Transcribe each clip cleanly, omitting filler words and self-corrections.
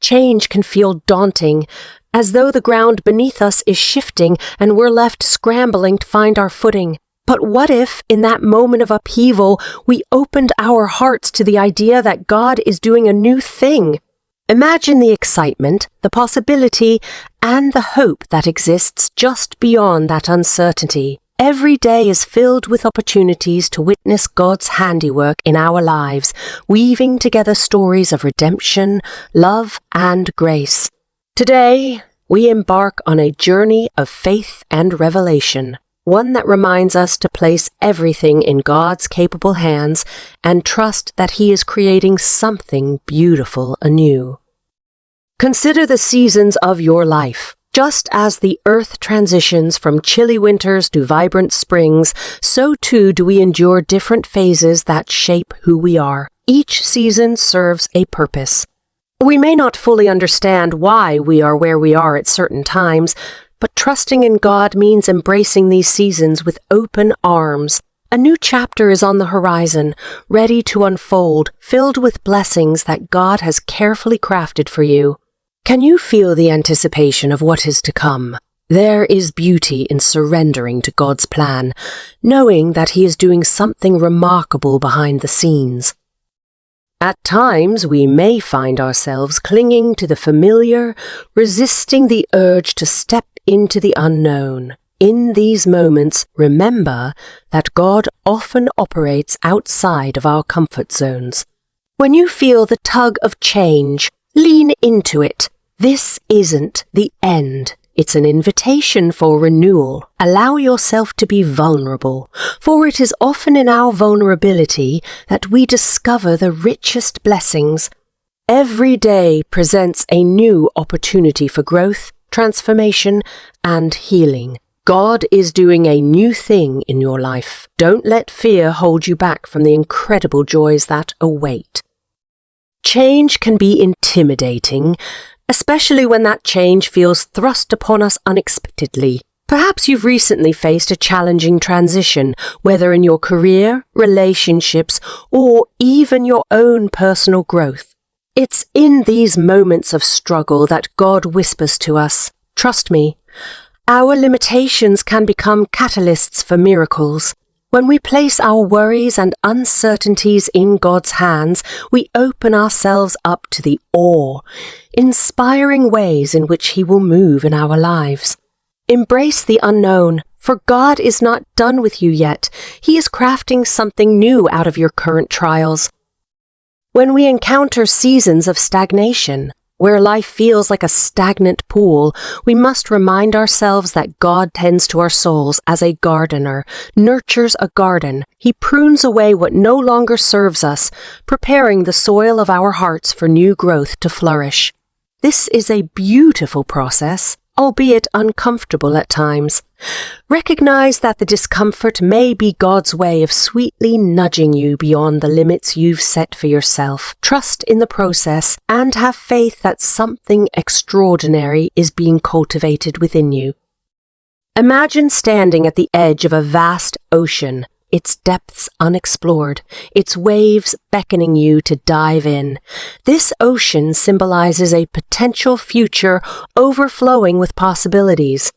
Change can feel daunting, as though the ground beneath us is shifting and we're left scrambling to find our footing. But what if, in that moment of upheaval, we opened our hearts to the idea that God is doing a new thing? Imagine the excitement, the possibility, and the hope that exists just beyond that uncertainty. Every day is filled with opportunities to witness God's handiwork in our lives, weaving together stories of redemption, love, and grace. Today, we embark on a journey of faith and revelation, one that reminds us to place everything in God's capable hands and trust that He is creating something beautiful anew. Consider the seasons of your life. Just as the earth transitions from chilly winters to vibrant springs, so too do we endure different phases that shape who we are. Each season serves a purpose. We may not fully understand why we are where we are at certain times, but trusting in God means embracing these seasons with open arms. A new chapter is on the horizon, ready to unfold, filled with blessings that God has carefully crafted for you. Can you feel the anticipation of what is to come? There is beauty in surrendering to God's plan, knowing that He is doing something remarkable behind the scenes. At times, we may find ourselves clinging to the familiar, resisting the urge to step into the unknown. In these moments, remember that God often operates outside of our comfort zones. When you feel the tug of change, lean into it. This isn't the end. It's an invitation for renewal. Allow yourself to be vulnerable, for it is often in our vulnerability that we discover the richest blessings. Every day presents a new opportunity for growth, transformation, and healing. God is doing a new thing in your life. Don't let fear hold you back from the incredible joys that await. Change can be intimidating, especially when that change feels thrust upon us unexpectedly. Perhaps you've recently faced a challenging transition, whether in your career, relationships, or even your own personal growth. It's in these moments of struggle that God whispers to us, "Trust me." Our limitations can become catalysts for miracles. When we place our worries and uncertainties in God's hands, we open ourselves up to the awe, inspiring ways in which He will move in our lives. Embrace the unknown, for God is not done with you yet. He is crafting something new out of your current trials. When we encounter seasons of stagnation, where life feels like a stagnant pool, we must remind ourselves that God tends to our souls as a gardener, nurtures a garden. He prunes away what no longer serves us, preparing the soil of our hearts for new growth to flourish. This is a beautiful process, albeit uncomfortable at times. Recognize that the discomfort may be God's way of sweetly nudging you beyond the limits you've set for yourself. Trust in the process and have faith that something extraordinary is being cultivated within you. Imagine standing at the edge of a vast ocean, its depths unexplored, its waves beckoning you to dive in. This ocean symbolizes a potential future overflowing with possibilities.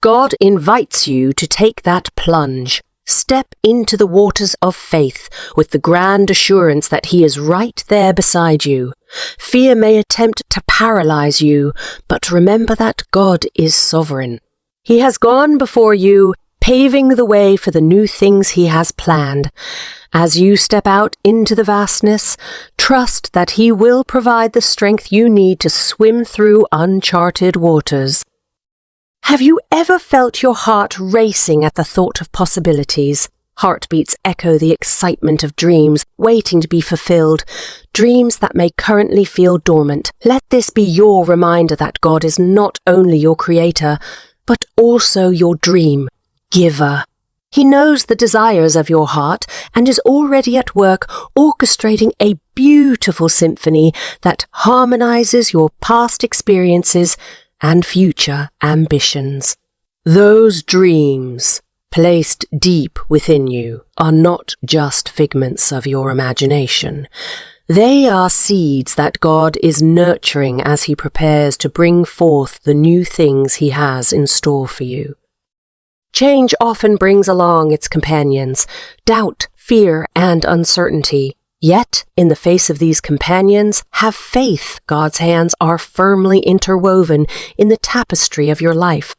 God invites you to take that plunge. Step into the waters of faith with the grand assurance that He is right there beside you. Fear may attempt to paralyze you, but remember that God is sovereign. He has gone before you, paving the way for the new things He has planned. As you step out into the vastness, trust that He will provide the strength you need to swim through uncharted waters. Have you ever felt your heart racing at the thought of possibilities? Heartbeats echo the excitement of dreams waiting to be fulfilled, dreams that may currently feel dormant. Let this be your reminder that God is not only your creator, but also your dream giver. He knows the desires of your heart and is already at work orchestrating a beautiful symphony that harmonizes your past experiences and future ambitions. Those dreams, placed deep within you, are not just figments of your imagination. They are seeds that God is nurturing as He prepares to bring forth the new things He has in store for you. Change often brings along its companions, doubt, fear, and uncertainty. Yet, in the face of these companions, have faith. God's hands are firmly interwoven in the tapestry of your life.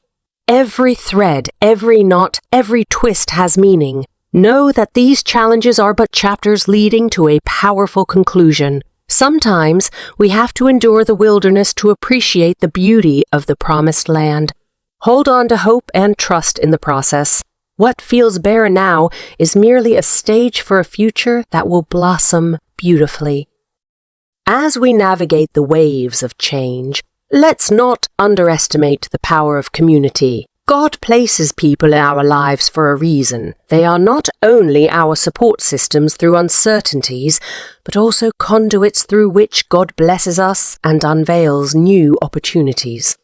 Every thread, every knot, every twist has meaning. Know that these challenges are but chapters leading to a powerful conclusion. Sometimes we have to endure the wilderness to appreciate the beauty of the promised land. Hold on to hope and trust in the process. What feels barren now is merely a stage for a future that will blossom beautifully. As we navigate the waves of change, let's not underestimate the power of community. God places people in our lives for a reason. They are not only our support systems through uncertainties, but also conduits through which God blesses us and unveils new opportunities.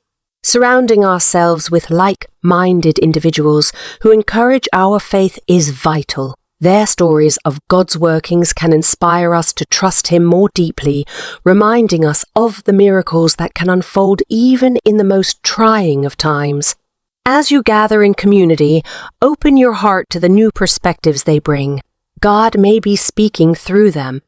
Surrounding ourselves with like-minded individuals who encourage our faith is vital. Their stories of God's workings can inspire us to trust Him more deeply, reminding us of the miracles that can unfold even in the most trying of times. As you gather in community, open your heart to the new perspectives they bring. God may be speaking through them.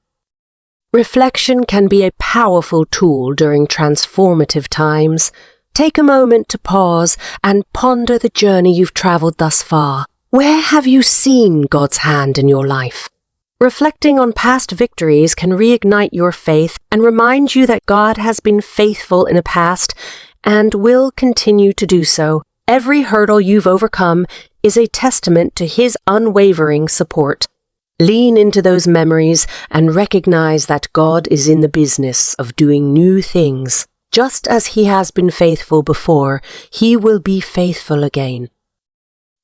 Reflection can be a powerful tool during transformative times. Take a moment to pause and ponder the journey you've traveled thus far. Where have you seen God's hand in your life? Reflecting on past victories can reignite your faith and remind you that God has been faithful in the past and will continue to do so. Every hurdle you've overcome is a testament to His unwavering support. Lean into those memories and recognize that God is in the business of doing new things. Just as He has been faithful before, He will be faithful again.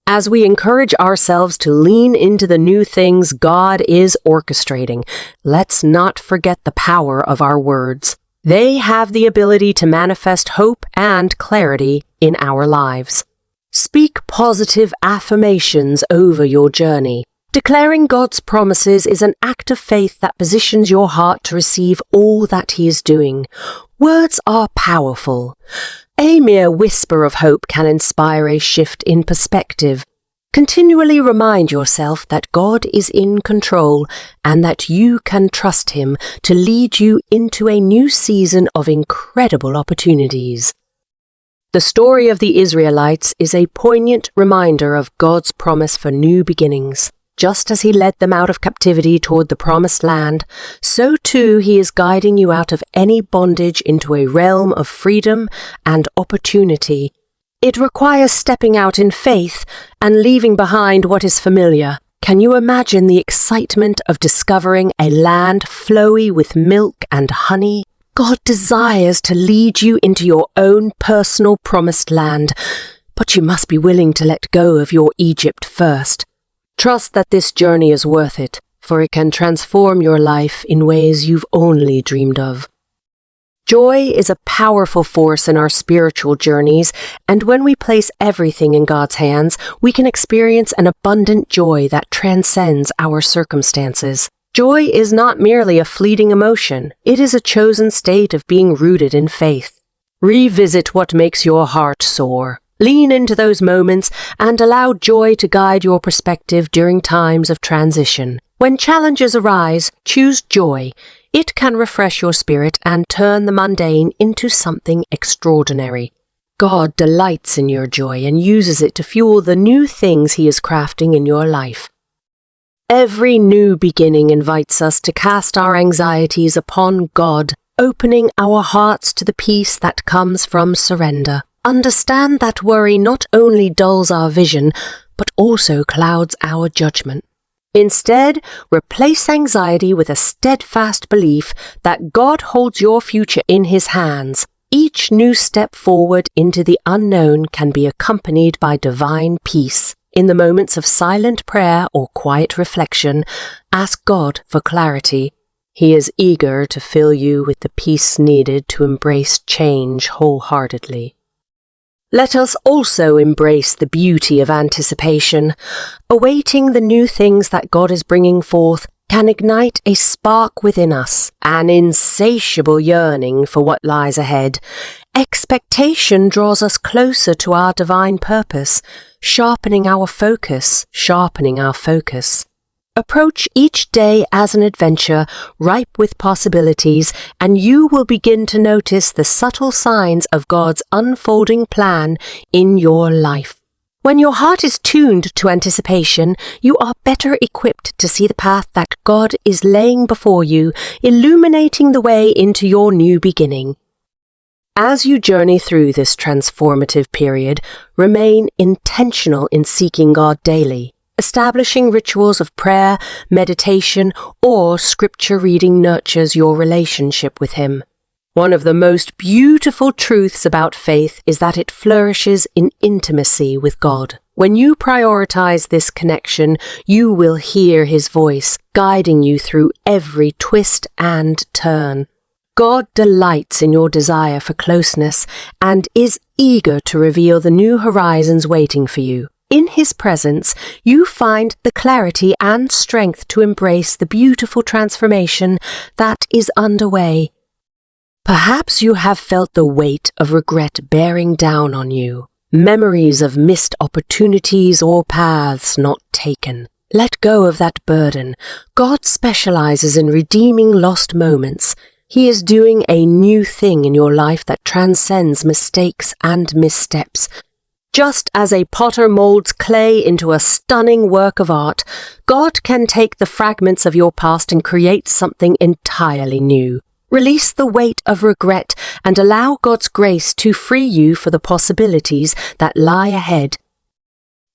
As we encourage ourselves to lean into the new things God is orchestrating, let's not forget the power of our words. They have the ability to manifest hope and clarity in our lives. Speak positive affirmations over your journey. Declaring God's promises is an act of faith that positions your heart to receive all that He is doing. Words are powerful. A mere whisper of hope can inspire a shift in perspective. Continually remind yourself that God is in control and that you can trust Him to lead you into a new season of incredible opportunities. The story of the Israelites is a poignant reminder of God's promise for new beginnings. Just as He led them out of captivity toward the promised land, so too He is guiding you out of any bondage into a realm of freedom and opportunity. It requires stepping out in faith and leaving behind what is familiar. Can you imagine the excitement of discovering a land flowy with milk and honey? God desires to lead you into your own personal promised land, but you must be willing to let go of your Egypt first. Trust that this journey is worth it, for it can transform your life in ways you've only dreamed of. Joy is a powerful force in our spiritual journeys, and when we place everything in God's hands, we can experience an abundant joy that transcends our circumstances. Joy is not merely a fleeting emotion, it is a chosen state of being rooted in faith. Revisit what makes your heart soar. Lean into those moments and allow joy to guide your perspective during times of transition. When challenges arise, choose joy. It can refresh your spirit and turn the mundane into something extraordinary. God delights in your joy and uses it to fuel the new things He is crafting in your life. Every new beginning invites us to cast our anxieties upon God, opening our hearts to the peace that comes from surrender. Understand that worry not only dulls our vision, but also clouds our judgment. Instead, replace anxiety with a steadfast belief that God holds your future in His hands. Each new step forward into the unknown can be accompanied by divine peace. In the moments of silent prayer or quiet reflection, ask God for clarity. He is eager to fill you with the peace needed to embrace change wholeheartedly. Let us also embrace the beauty of anticipation. Awaiting the new things that God is bringing forth, can ignite a spark within us, an insatiable yearning for what lies ahead. Expectation draws us closer to our divine purpose, sharpening our focus. Approach each day as an adventure, ripe with possibilities, and you will begin to notice the subtle signs of God's unfolding plan in your life. When your heart is tuned to anticipation, you are better equipped to see the path that God is laying before you, illuminating the way into your new beginning. As you journey through this transformative period, remain intentional in seeking God daily. Establishing rituals of prayer, meditation, or scripture reading nurtures your relationship with Him. One of the most beautiful truths about faith is that it flourishes in intimacy with God. When you prioritize this connection, you will hear His voice, guiding you through every twist and turn. God delights in your desire for closeness and is eager to reveal the new horizons waiting for you. In His presence, you find the clarity and strength to embrace the beautiful transformation that is underway. Perhaps you have felt the weight of regret bearing down on you, memories of missed opportunities or paths not taken. Let go of that burden. God specializes in redeeming lost moments. He is doing a new thing in your life that transcends mistakes and missteps. Just as a potter molds clay into a stunning work of art, God can take the fragments of your past and create something entirely new. Release the weight of regret and allow God's grace to free you for the possibilities that lie ahead.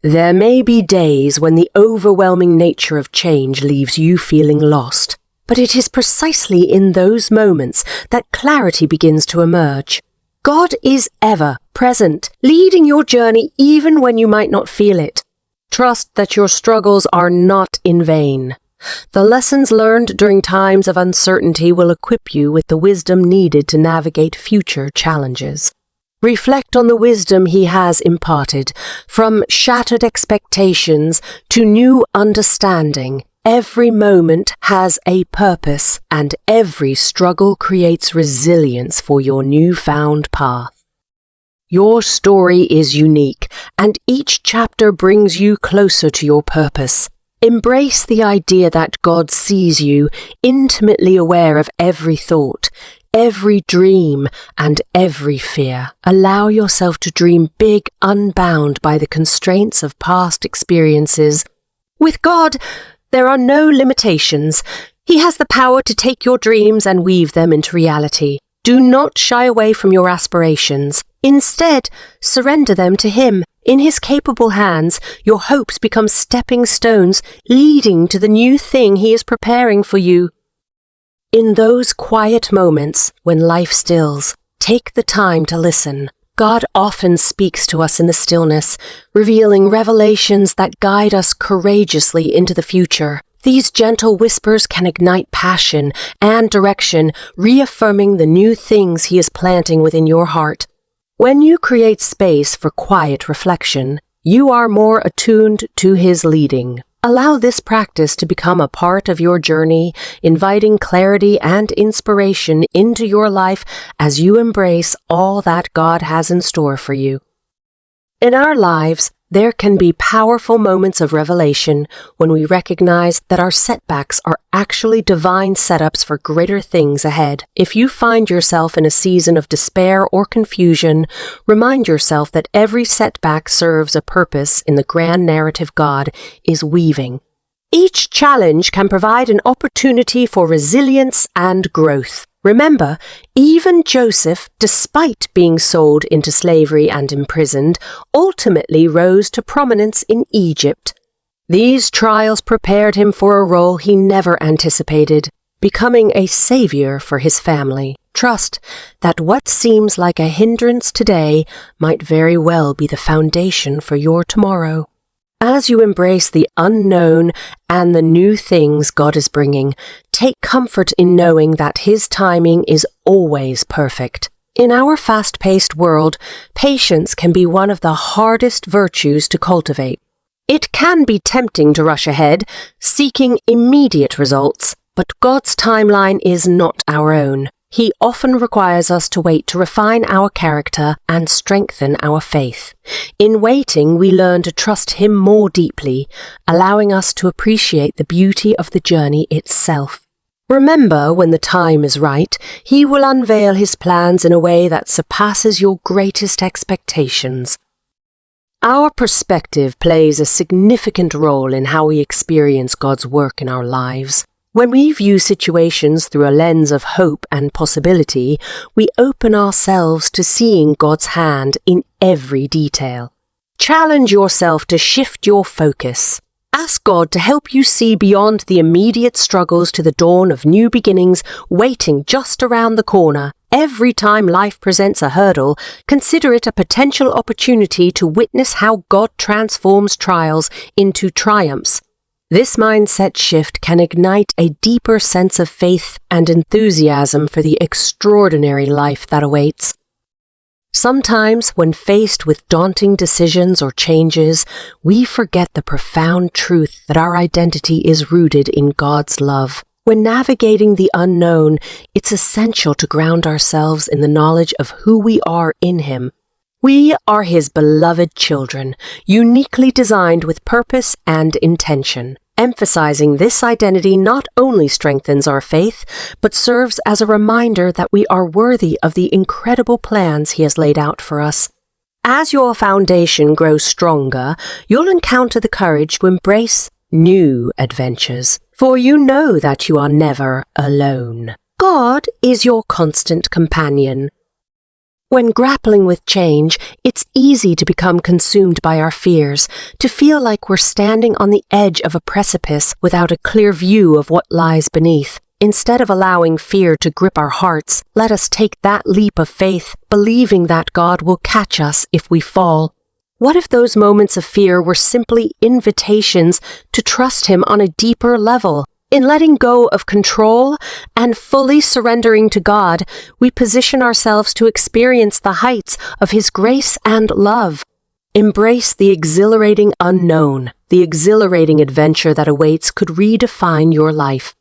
There may be days when the overwhelming nature of change leaves you feeling lost, but it is precisely in those moments that clarity begins to emerge. God is ever present, leading your journey even when you might not feel it. Trust that your struggles are not in vain. The lessons learned during times of uncertainty will equip you with the wisdom needed to navigate future challenges. Reflect on the wisdom He has imparted. From shattered expectations to new understanding, every moment has a purpose, and every struggle creates resilience for your newfound path. Your story is unique, and each chapter brings you closer to your purpose. Embrace the idea that God sees you, intimately aware of every thought, every dream, and every fear. Allow yourself to dream big, unbound by the constraints of past experiences. With God, there are no limitations. He has the power to take your dreams and weave them into reality. Do not shy away from your aspirations. Instead, surrender them to Him. In His capable hands, your hopes become stepping stones leading to the new thing He is preparing for you. In those quiet moments when life stills, take the time to listen. God often speaks to us in the stillness, revealing revelations that guide us courageously into the future. These gentle whispers can ignite passion and direction, reaffirming the new things He is planting within your heart. When you create space for quiet reflection, you are more attuned to His leading. Allow this practice to become a part of your journey, inviting clarity and inspiration into your life as you embrace all that God has in store for you. In our lives, there can be powerful moments of revelation when we recognize that our setbacks are actually divine setups for greater things ahead. If you find yourself in a season of despair or confusion, remind yourself that every setback serves a purpose in the grand narrative God is weaving. Each challenge can provide an opportunity for resilience and growth. Remember, even Joseph, despite being sold into slavery and imprisoned, ultimately rose to prominence in Egypt. These trials prepared him for a role he never anticipated, becoming a savior for his family. Trust that what seems like a hindrance today might very well be the foundation for your tomorrow. As you embrace the unknown and the new things God is bringing, take comfort in knowing that His timing is always perfect. In our fast-paced world, patience can be one of the hardest virtues to cultivate. It can be tempting to rush ahead, seeking immediate results, but God's timeline is not our own. He often requires us to wait to refine our character and strengthen our faith. In waiting, we learn to trust Him more deeply, allowing us to appreciate the beauty of the journey itself. Remember, when the time is right, He will unveil His plans in a way that surpasses your greatest expectations. Our perspective plays a significant role in how we experience God's work in our lives. When we view situations through a lens of hope and possibility, we open ourselves to seeing God's hand in every detail. Challenge yourself to shift your focus. Ask God to help you see beyond the immediate struggles to the dawn of new beginnings waiting just around the corner. Every time life presents a hurdle, consider it a potential opportunity to witness how God transforms trials into triumphs. This mindset shift can ignite a deeper sense of faith and enthusiasm for the extraordinary life that awaits. Sometimes, when faced with daunting decisions or changes, we forget the profound truth that our identity is rooted in God's love. When navigating the unknown, it's essential to ground ourselves in the knowledge of who we are in Him. We are His beloved children, uniquely designed with purpose and intention. Emphasizing this identity not only strengthens our faith, but serves as a reminder that we are worthy of the incredible plans He has laid out for us. As your foundation grows stronger, you'll encounter the courage to embrace new adventures, for you know that you are never alone. God is your constant companion. When grappling with change, it's easy to become consumed by our fears, to feel like we're standing on the edge of a precipice without a clear view of what lies beneath. Instead of allowing fear to grip our hearts, let us take that leap of faith, believing that God will catch us if we fall. What if those moments of fear were simply invitations to trust Him on a deeper level? In letting go of control and fully surrendering to God, we position ourselves to experience the heights of His grace and love. Embrace the exhilarating unknown. The exhilarating adventure that awaits could redefine your life.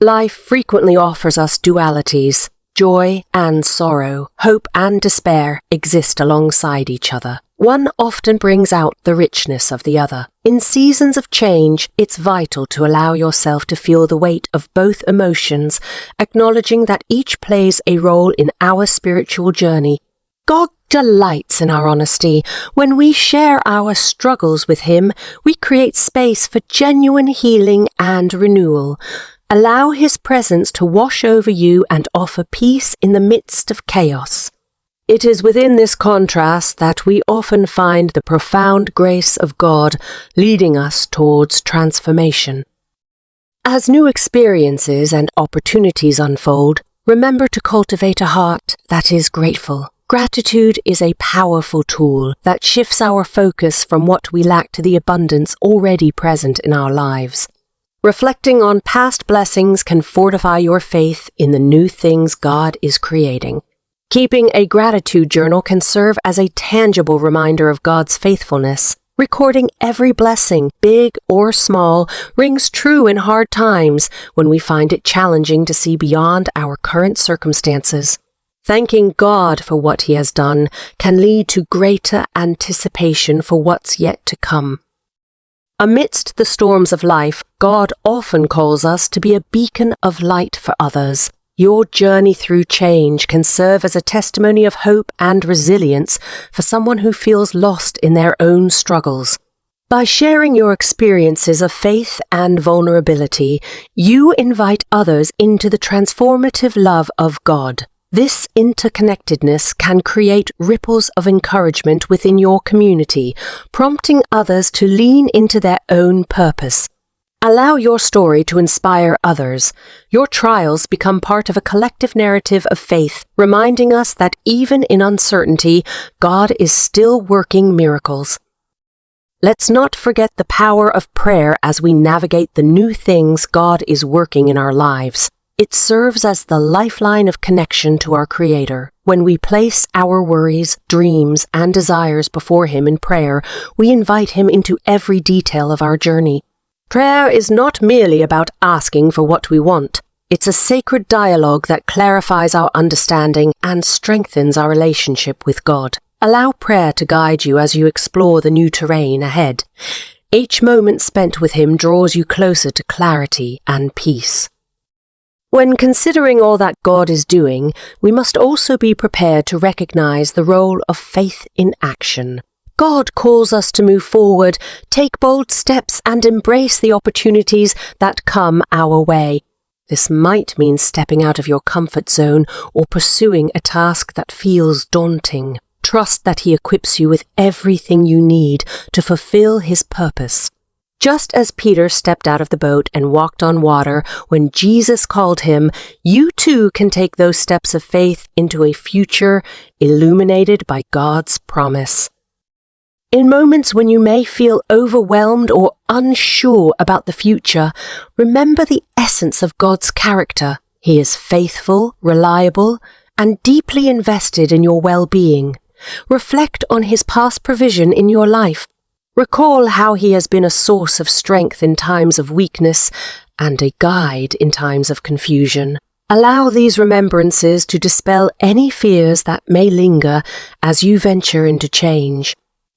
Life frequently offers us dualities. Joy and sorrow, hope and despair exist alongside each other. One often brings out the richness of the other. In seasons of change, it's vital to allow yourself to feel the weight of both emotions, acknowledging that each plays a role in our spiritual journey. God delights in our honesty. When we share our struggles with Him, we create space for genuine healing and renewal. Allow His presence to wash over you and offer peace in the midst of chaos. It is within this contrast that we often find the profound grace of God leading us towards transformation. As new experiences and opportunities unfold, remember to cultivate a heart that is grateful. Gratitude is a powerful tool that shifts our focus from what we lack to the abundance already present in our lives. Reflecting on past blessings can fortify your faith in the new things God is creating. Keeping a gratitude journal can serve as a tangible reminder of God's faithfulness. Recording every blessing, big or small, rings true in hard times when we find it challenging to see beyond our current circumstances. Thanking God for what He has done can lead to greater anticipation for what's yet to come. Amidst the storms of life, God often calls us to be a beacon of light for others. Your journey through change can serve as a testimony of hope and resilience for someone who feels lost in their own struggles. By sharing your experiences of faith and vulnerability, you invite others into the transformative love of God. This interconnectedness can create ripples of encouragement within your community, prompting others to lean into their own purpose. Allow your story to inspire others. Your trials become part of a collective narrative of faith, reminding us that even in uncertainty, God is still working miracles. Let's not forget the power of prayer as we navigate the new things God is working in our lives. It serves as the lifeline of connection to our Creator. When we place our worries, dreams, and desires before Him in prayer, we invite Him into every detail of our journey. Prayer is not merely about asking for what we want. It's a sacred dialogue that clarifies our understanding and strengthens our relationship with God. Allow prayer to guide you as you explore the new terrain ahead. Each moment spent with Him draws you closer to clarity and peace. When considering all that God is doing, we must also be prepared to recognize the role of faith in action. God calls us to move forward, take bold steps, and embrace the opportunities that come our way. This might mean stepping out of your comfort zone or pursuing a task that feels daunting. Trust that He equips you with everything you need to fulfill His purpose. Just as Peter stepped out of the boat and walked on water when Jesus called him, you too can take those steps of faith into a future illuminated by God's promise. In moments when you may feel overwhelmed or unsure about the future, remember the essence of God's character. He is faithful, reliable, and deeply invested in your well-being. Reflect on His past provision in your life. Recall how He has been a source of strength in times of weakness and a guide in times of confusion. Allow these remembrances to dispel any fears that may linger as you venture into change.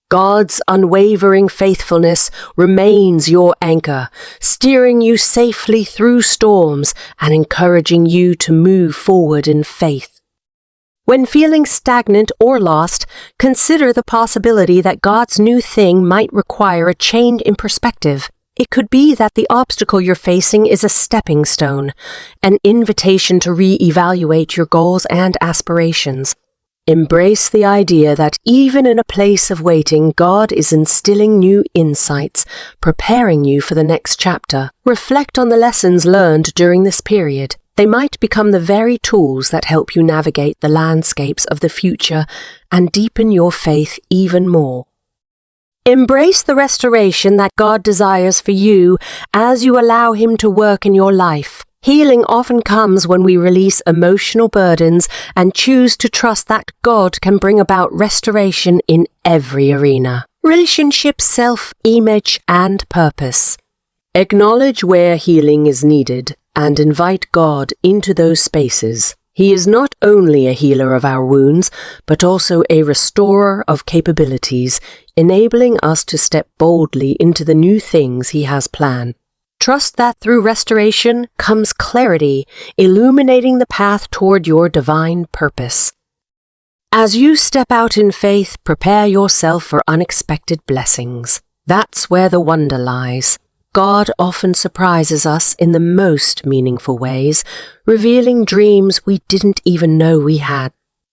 God's unwavering faithfulness remains your anchor, steering you safely through storms and encouraging you to move forward in faith. When feeling stagnant or lost, consider the possibility that God's new thing might require a change in perspective. It could be that the obstacle you're facing is a stepping stone, an invitation to re-evaluate your goals and aspirations. Embrace the idea that even in a place of waiting, God is instilling new insights, preparing you for the next chapter. Reflect on the lessons learned during this period. They might become the very tools that help you navigate the landscapes of the future and deepen your faith even more. Embrace the restoration that God desires for you as you allow Him to work in your life. Healing often comes when we release emotional burdens and choose to trust that God can bring about restoration in every arena: relationship, self-image, and purpose. Acknowledge where healing is needed and invite God into those spaces. He is not only a healer of our wounds, but also a restorer of capabilities, enabling us to step boldly into the new things He has planned. Trust that through restoration comes clarity, illuminating the path toward your divine purpose. As you step out in faith, prepare yourself for unexpected blessings. That's where the wonder lies. God often surprises us in the most meaningful ways, revealing dreams we didn't even know we had.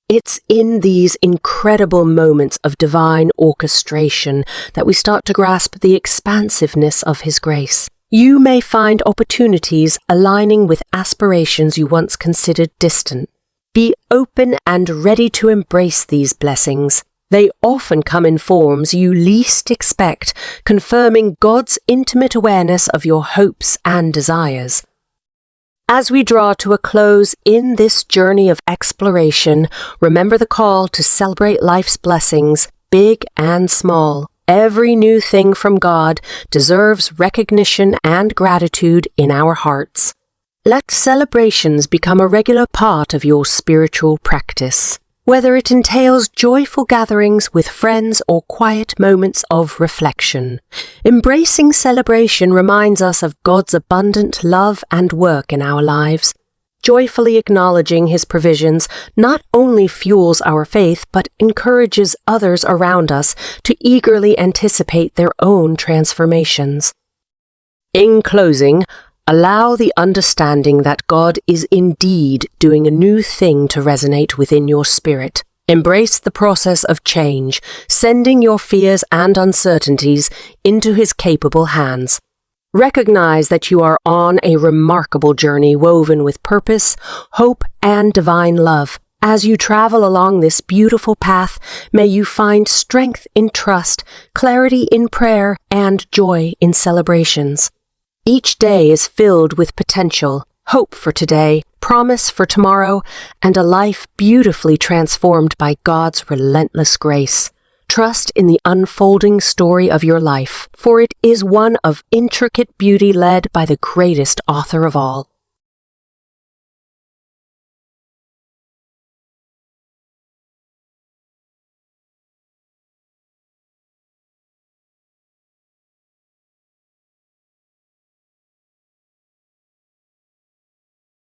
It's in these incredible moments of divine orchestration that we start to grasp the expansiveness of His grace. You may find opportunities aligning with aspirations you once considered distant. Be open and ready to embrace these blessings. They often come in forms you least expect, confirming God's intimate awareness of your hopes and desires. As we draw to a close in this journey of exploration, remember the call to celebrate life's blessings, big and small. Every new thing from God deserves recognition and gratitude in our hearts. Let celebrations become a regular part of your spiritual practice, whether it entails joyful gatherings with friends or quiet moments of reflection. Embracing celebration reminds us of God's abundant love and work in our lives. Joyfully acknowledging His provisions not only fuels our faith, but encourages others around us to eagerly anticipate their own transformations. In closing, allow the understanding that God is indeed doing a new thing to resonate within your spirit. Embrace the process of change, sending your fears and uncertainties into His capable hands. Recognize that you are on a remarkable journey woven with purpose, hope, and divine love. As you travel along this beautiful path, may you find strength in trust, clarity in prayer, and joy in celebrations. Each day is filled with potential, hope for today, promise for tomorrow, and a life beautifully transformed by God's relentless grace. Trust in the unfolding story of your life, for it is one of intricate beauty led by the greatest author of all.